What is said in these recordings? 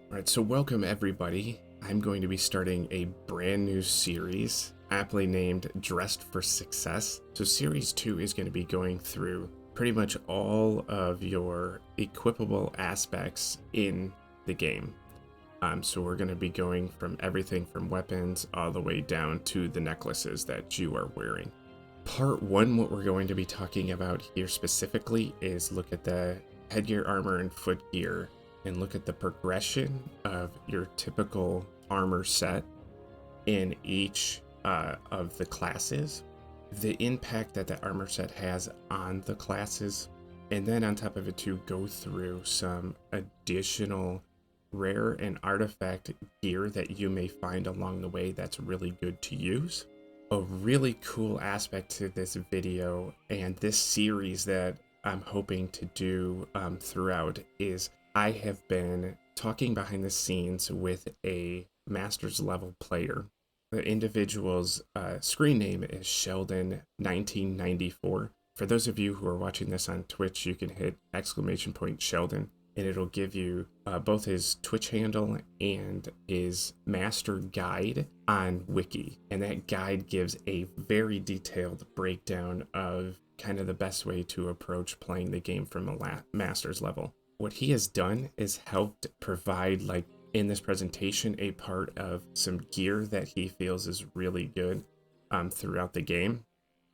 Alright, so welcome everybody. I'm going to be starting a brand new series, aptly named Dressed for Success. So Series 2 is going to be going through pretty much all of your equipable aspects in the game. So we're going to be going from everything from weapons all the way down to the necklaces that you are wearing. Part 1, what we're going to be talking about here specifically is look at the headgear, armor, and footgear and look at the progression of your typical armor set in each of the classes, the impact that the armor set has on the classes, and then on top of it to go through some additional rare and artifact gear that you may find along the way that's really good to use. A really cool aspect to this video and this series that I'm hoping to do throughout is I have been talking behind the scenes with a master's level player. The individual's screen name is Sheldon1994. For those of you who are watching this on Twitch, you can hit !Sheldon and it'll give you both his Twitch handle and his master guide on Wiki. And that guide gives a very detailed breakdown of kind of the best way to approach playing the game from a master's level. What he has done is helped provide, like in this presentation, a part of some gear that he feels is really good throughout the game.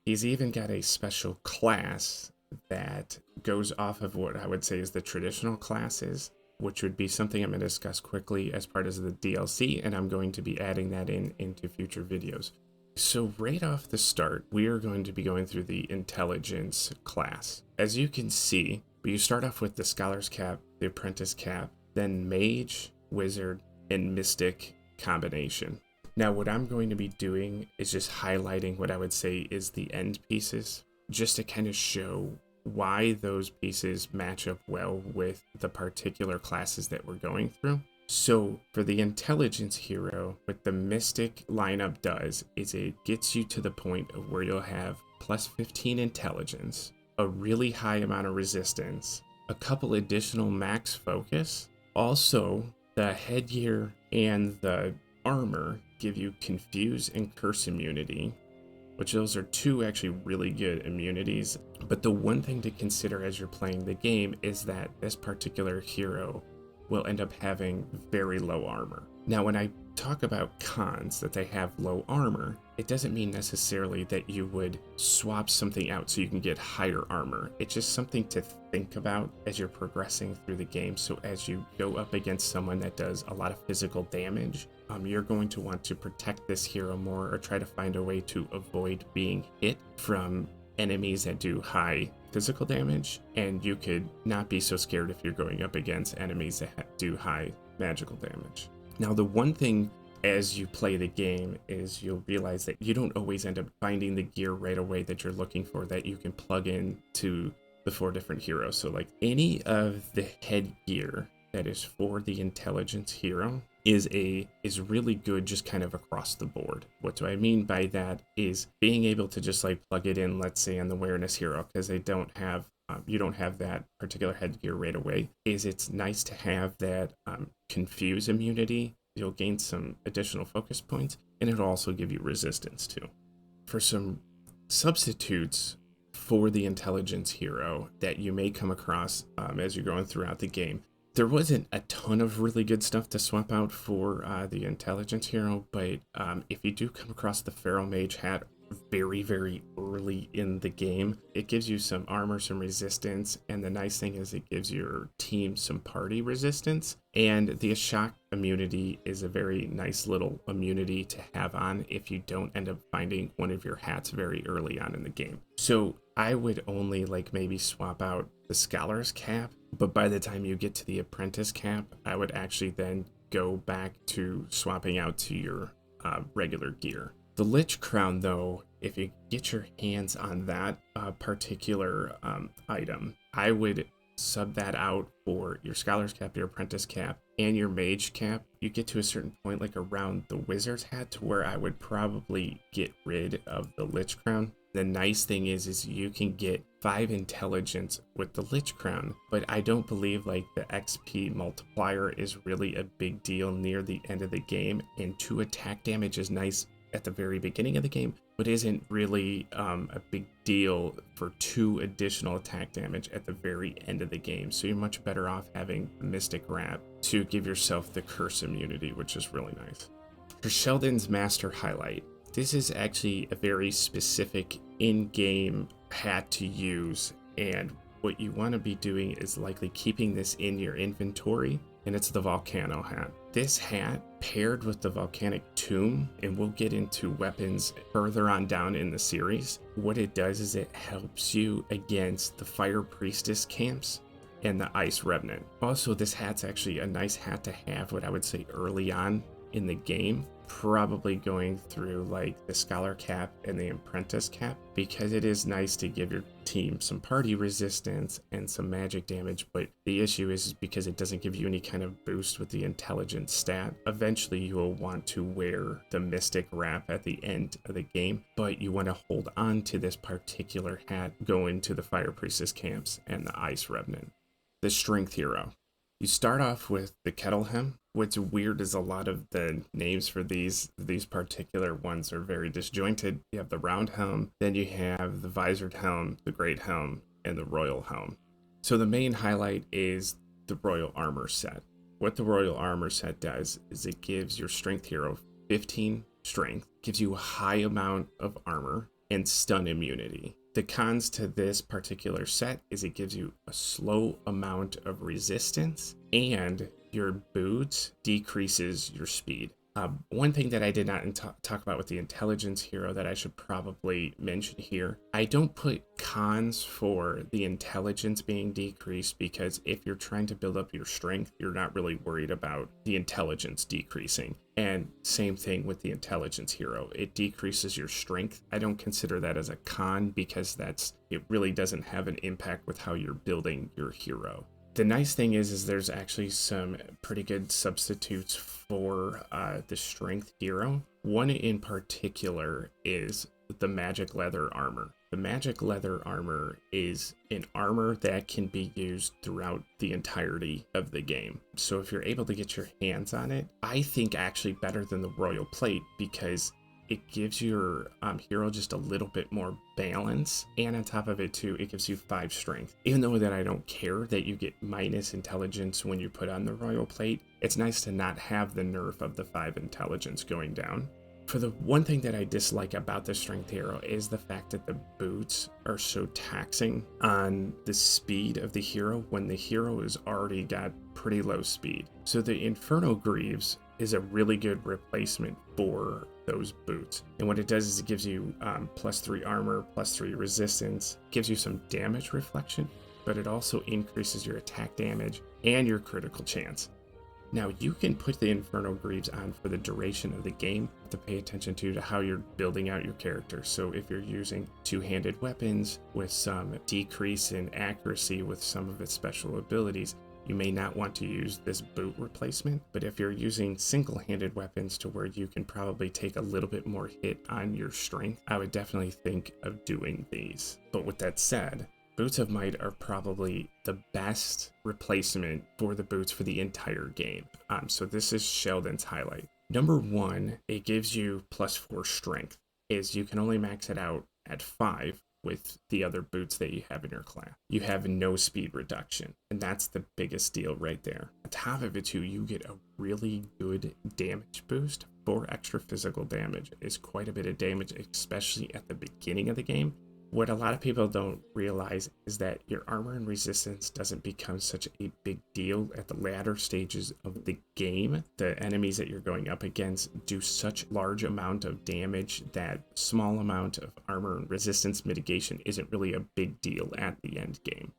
He's even got a special class that goes off of what I would say is the traditional classes, which would be something I'm going to discuss quickly as part of the DLC, and I'm going to be adding that into future videos. So right off the start, we are going to be going through the intelligence class. As you can see, you start off with the scholar's cap, the apprentice cap, then mage, wizard, and mystic combination. Now what I'm going to be doing is just highlighting what I would say is the end pieces, just to kind of show why those pieces match up well with the particular classes that we're going through. So for the intelligence hero, what the mystic lineup does is it gets you to the point of where you'll have plus 15 intelligence, a really high amount of resistance, a couple additional max focus. Also, the headgear and the armor give you confuse and curse immunity, which those are two actually really good immunities. But the one thing to consider as you're playing the game is that this particular hero will end up having very low armor. Now, when I talk about cons that they have low armor, it doesn't mean necessarily that you would swap something out so you can get higher armor. It's just something to think about as you're progressing through the game. So as you go up against someone that does a lot of physical damage, you're going to want to protect this hero more or try to find a way to avoid being hit from enemies that do high physical damage, and you could not be so scared if you're going up against enemies that do high magical damage. Now, the one thing as you play the game is you'll realize that you don't always end up finding the gear right away that you're looking for that you can plug in to the 4 different heroes. So like any of the headgear that is for the intelligence hero is really good just kind of across the board. What do I mean by that is being able to just like plug it in, let's say on the awareness hero, because they don't have you don't have that particular headgear right away, is it's nice to have that confuse immunity. You'll gain some additional focus points, and it'll also give you resistance too. For some substitutes for the intelligence hero that you may come across as you're going throughout the game, there wasn't a ton of really good stuff to swap out for the intelligence hero, but if you do come across the Pharaoh Mage hat very, very early in the game, it gives you some armor, some resistance, and the nice thing is it gives your team some party resistance. And the shock immunity is a very nice little immunity to have on if you don't end up finding one of your hats very early on in the game. So I would only like maybe swap out the scholar's cap, but by the time you get to the apprentice cap, I would actually then go back to swapping out to your regular gear. The Lich Crown, though, if you get your hands on that particular item, I would sub that out for your Scholar's Cap, your Apprentice Cap, and your Mage Cap. You get to a certain point, like around the Wizard's Hat, to where I would probably get rid of the Lich Crown. The nice thing is you can get 5 intelligence with the Lich Crown, but I don't believe like the XP multiplier is really a big deal near the end of the game, and 2 attack damage is nice at the very beginning of the game, but isn't really a big deal for 2 additional attack damage at the very end of the game. So you're much better off having Mystic Wrap to give yourself the curse immunity, which is really nice. For Sheldon's Master Highlight, this is actually a very specific in-game hat to use, and what you want to be doing is likely keeping this in your inventory, and it's the Volcano hat. This hat paired with the Volcanic Tomb, and we'll get into weapons further on down in the series, what it does is it helps you against the Fire Priestess camps and the Ice Revenant. Also, this hat's actually a nice hat to have, what I would say early on in the game, probably going through like the Scholar cap and the Apprentice cap, because it is nice to give your team some party resistance and some magic damage. But the issue is because it doesn't give you any kind of boost with the intelligence stat, eventually you will want to wear the Mystic Wrap at the end of the game, but you want to hold on to this particular hat going to the Fire Priestess camps and the Ice Revenant. The Strength Hero. You start off with the Kettle Hem. What's weird is a lot of the names for these particular ones are very disjointed. You have the Round Helm, then you have the Visored Helm, the Great Helm, and the Royal Helm. So the main highlight is the Royal Armor set. What the Royal Armor set does is it gives your Strength Hero 15 strength, gives you a high amount of armor, and stun immunity. The cons to this particular set is it gives you a slow amount of resistance, and your boots decreases your speed. One thing that I did not talk about with the Intelligence Hero that I should probably mention here, I don't put cons for the intelligence being decreased, because if you're trying to build up your strength, you're not really worried about the intelligence decreasing. And same thing with the Intelligence Hero, it decreases your strength. I don't consider that as a con, because it really doesn't have an impact with how you're building your hero. The nice thing is there's actually some pretty good substitutes for the Strength Hero. One in particular is the Magic Leather Armor. The Magic Leather Armor is an armor that can be used throughout the entirety of the game. So if you're able to get your hands on it, I think actually better than the Royal Plate, because it gives your hero just a little bit more balance, and on top of it too, it gives you 5 strength. Even though that I don't care that you get minus intelligence when you put on the Royal Plate, it's nice to not have the nerf of the 5 intelligence going down. For the one thing that I dislike about the Strength Hero is the fact that the boots are so taxing on the speed of the hero when the hero has already got pretty low speed. So the Inferno Greaves is a really good replacement for those boots, and what it does is it gives you +3 armor, +3 resistance, gives you some damage reflection, but it also increases your attack damage and your critical chance. Now you can put the Inferno Greaves on for the duration of the game to pay attention to how you're building out your character. So if you're using two-handed weapons with some decrease in accuracy with some of its special abilities, you may not want to use this boot replacement, but if you're using single-handed weapons to where you can probably take a little bit more hit on your strength, I would definitely think of doing these. But with that said, Boots of Might are probably the best replacement for the boots for the entire game. So this is Sheldon's highlight. Number 1, it gives you +4 strength, is you can only max it out at 5 with the other boots that you have in your class. You have no speed reduction, and that's the biggest deal right there. On top of it too, you get a really good damage boost. 4 extra physical damage is quite a bit of damage, especially at the beginning of the game. What a lot of people don't realize is that your armor and resistance doesn't become such a big deal at the latter stages of the game. The enemies that you're going up against do such large amount of damage that small amount of armor and resistance mitigation isn't really a big deal at the end game.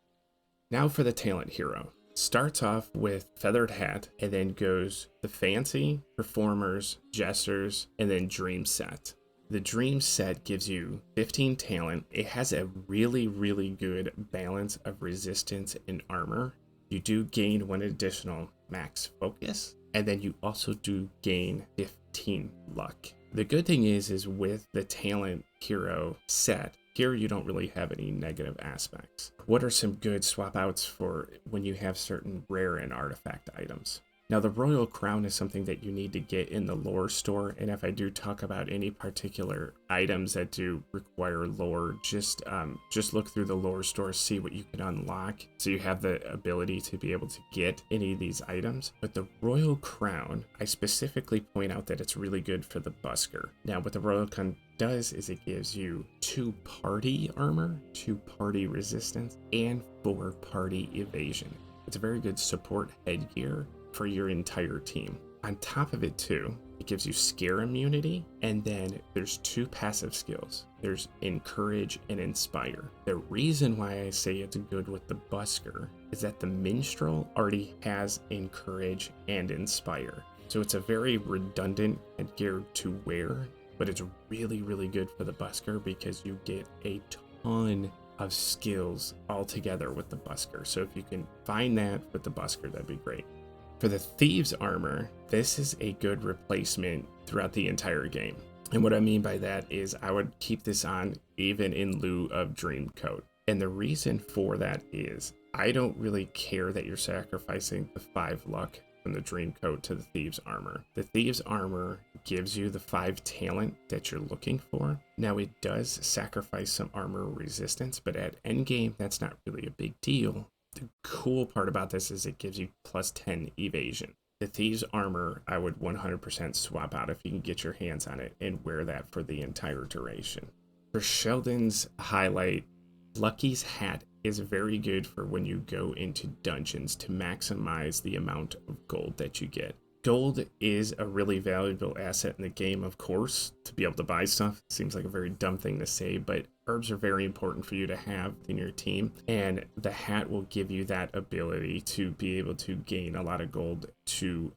Now for the Talent Hero. Starts off with Feathered Hat and then goes the Fancy, Performers, Jesters, and then Dream set. The Dream set gives you 15 talent. It has a really, really good balance of resistance and armor. You do gain 1 additional max focus, and then you also do gain 15 luck. The good thing is with the Talent Hero set, Here, you don't really have any negative aspects. What are some good swap outs for when you have certain rare and artifact items? Now, the Royal Crown is something that you need to get in the lore store, and if I do talk about any particular items that do require lore, just look through the lore store, see what you can unlock, so you have the ability to be able to get any of these items. But the Royal Crown, I specifically point out that it's really good for the busker. Now, what the Royal Crown does is it gives you 2 party armor, 2 party resistance, and 4 party evasion. It's a very good support headgear for your entire team. On top of it too, it gives you scare immunity, and then there's 2 passive skills. There's encourage and inspire. The reason why I say it's good with the busker is that the minstrel already has encourage and inspire. So it's a very redundant headgear to wear, but it's really, really good for the busker because you get a ton of skills all together with the busker. So if you can find that with the busker, that'd be great. For the Thieves armor, this is a good replacement throughout the entire game. And what I mean by that is I would keep this on even in lieu of Dreamcoat. And the reason for that is I don't really care that you're sacrificing the 5 luck from the Dreamcoat to the Thieves armor. The Thieves armor gives you the 5 talent that you're looking for. Now, it does sacrifice some armor resistance, but at endgame, that's not really a big deal. The cool part about this is it gives you plus 10 evasion. The Thieves armor, I would 100% swap out if you can get your hands on it and wear that for the entire duration. For Sheldon's highlight, Lucky's hat is very good for when you go into dungeons to maximize the amount of gold that you get. Gold is a really valuable asset in the game, of course, to be able to buy stuff. Seems like a very dumb thing to say, but herbs are very important for you to have in your team, and the hat will give you that ability to be able to gain a lot of gold to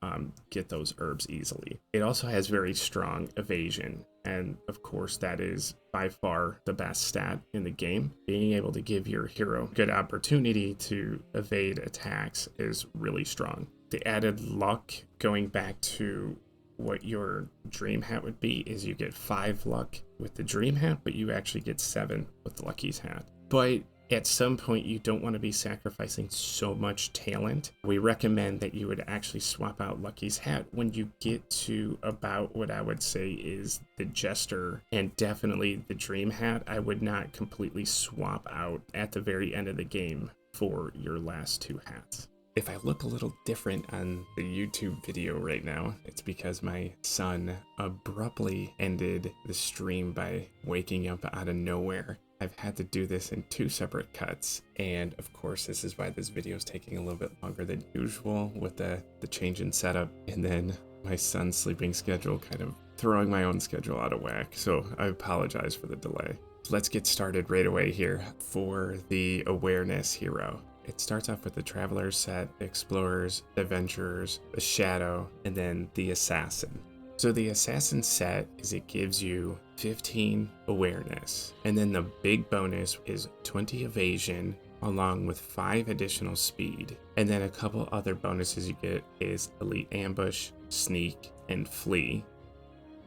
get those herbs easily. It also has very strong evasion, and of course that is by far the best stat in the game. Being able to give your hero good opportunity to evade attacks is really strong. The added luck, going back to what your dream hat would be, is you get 5 luck with the dream hat, but you actually get 7 with Lucky's hat. But at some point, you don't want to be sacrificing so much talent. We recommend that you would actually swap out Lucky's hat when you get to about what I would say is the Jester and definitely the Dream hat. I would not completely swap out at the very end of the game for your last 2 hats. If I look a little different on the YouTube video right now, it's because my son abruptly ended the stream by waking up out of nowhere. I've had to do this in 2 separate cuts, and of course this is why this video is taking a little bit longer than usual with the change in setup, and then my son's sleeping schedule kind of throwing my own schedule out of whack, so I apologize for the delay. Let's get started right away here for the Awareness hero. It starts off with the Traveler set, the Explorers, the Adventurers, the Shadow, and then the Assassin. So the Assassin set is it gives you 15 awareness, and then the big bonus is 20 evasion along with 5 additional speed. And then a couple other bonuses you get is Elite Ambush, Sneak, and Flee.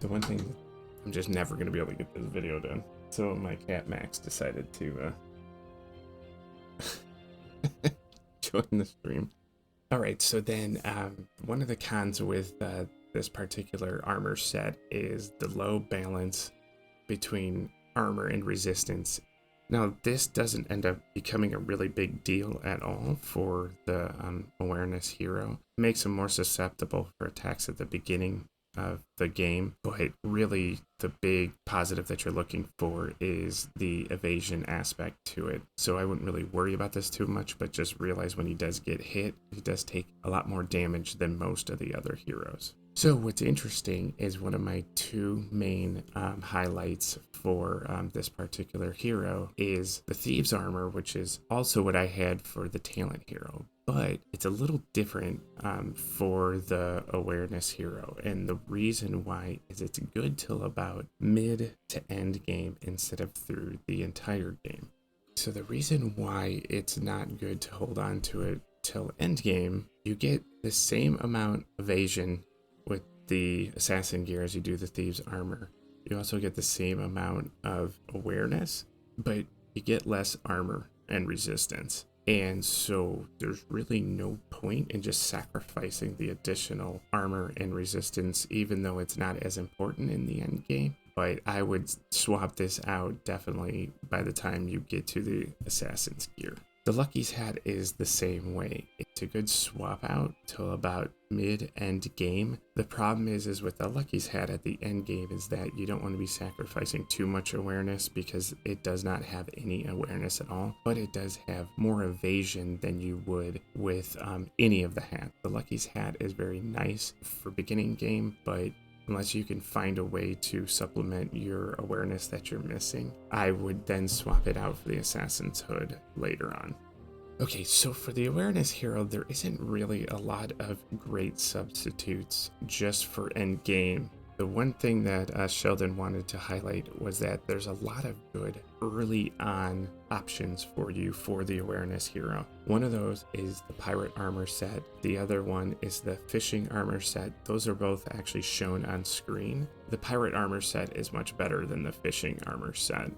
The one thing I'm just never going to be able to get this video done. So my cat Max decided to join the stream. Alright, so then one of the cons with this particular armor set is the low balance between armor and resistance. Now, this doesn't end up becoming a really big deal at all for the Awareness hero. It makes him more susceptible for attacks at the beginning of the game, but really the big positive that you're looking for is the evasion aspect to it. So I wouldn't really worry about this too much, but just realize when he does get hit, he does take a lot more damage than most of the other heroes. So what's interesting is one of my 2 main highlights for this particular hero is the Thieves armor, which is also what I had for the Talent hero. But it's a little different for the Awareness hero, and the reason why is it's good till about mid to end game instead of through the entire game. So the reason why it's not good to hold on to it till end game, you get the same amount of evasion with the Assassin gear as you do the Thieves armor. You also get the same amount of awareness, but you get less armor and resistance. And so there's really no point in just sacrificing the additional armor and resistance, even though it's not as important in the end game. But I would swap this out definitely by the time you get to the Assassin's Gear. The Lucky's Hat is the same way. It's a good swap out till about mid-end game. The problem is with the Lucky's Hat at the end game is that you don't want to be sacrificing too much awareness because it does not have any awareness at all, but it does have more evasion than you would with any of the hats. The Lucky's Hat is very nice for beginning game, but unless you can find a way to supplement your awareness that you're missing, I would then swap it out for the Assassin's Hood later on. Okay, so for the Awareness Hero, there isn't really a lot of great substitutes just for end game. The one thing that Sheldon wanted to highlight was that there's a lot of good early on options for you for the Awareness Hero. One of those is the Pirate Armor set. The other one is the Fishing Armor set. Those are both actually shown on screen. The Pirate Armor set is much better than the Fishing Armor set.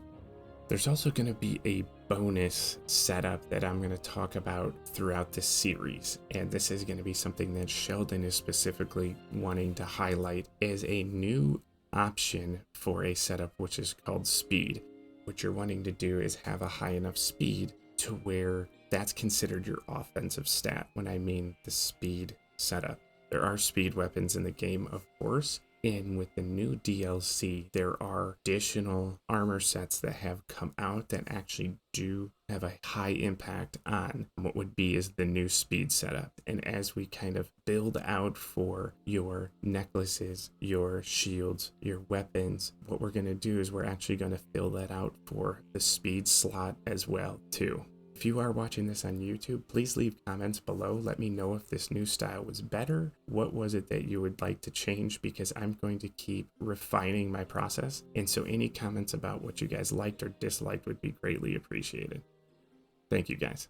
There's also going to be a bonus setup that I'm going to talk about throughout this series, and this is going to be something that Sheldon is specifically wanting to highlight as a new option for a setup, which is called speed. What you're wanting to do is have a high enough speed to where that's considered your offensive stat when I mean the speed setup. There are speed weapons in the game, of course, and with the new DLC, there are additional armor sets that have come out that actually do have a high impact on what would be is the new speed setup. And as we kind of build out for your necklaces, your shields, your weapons, what we're going to do is we're actually going to fill that out for the speed slot as well too. If you are watching this on YouTube, please leave comments below. Let me know if this new style was better. What was it that you would like to change? Because I'm going to keep refining my process. And so any comments about what you guys liked or disliked would be greatly appreciated. Thank you guys.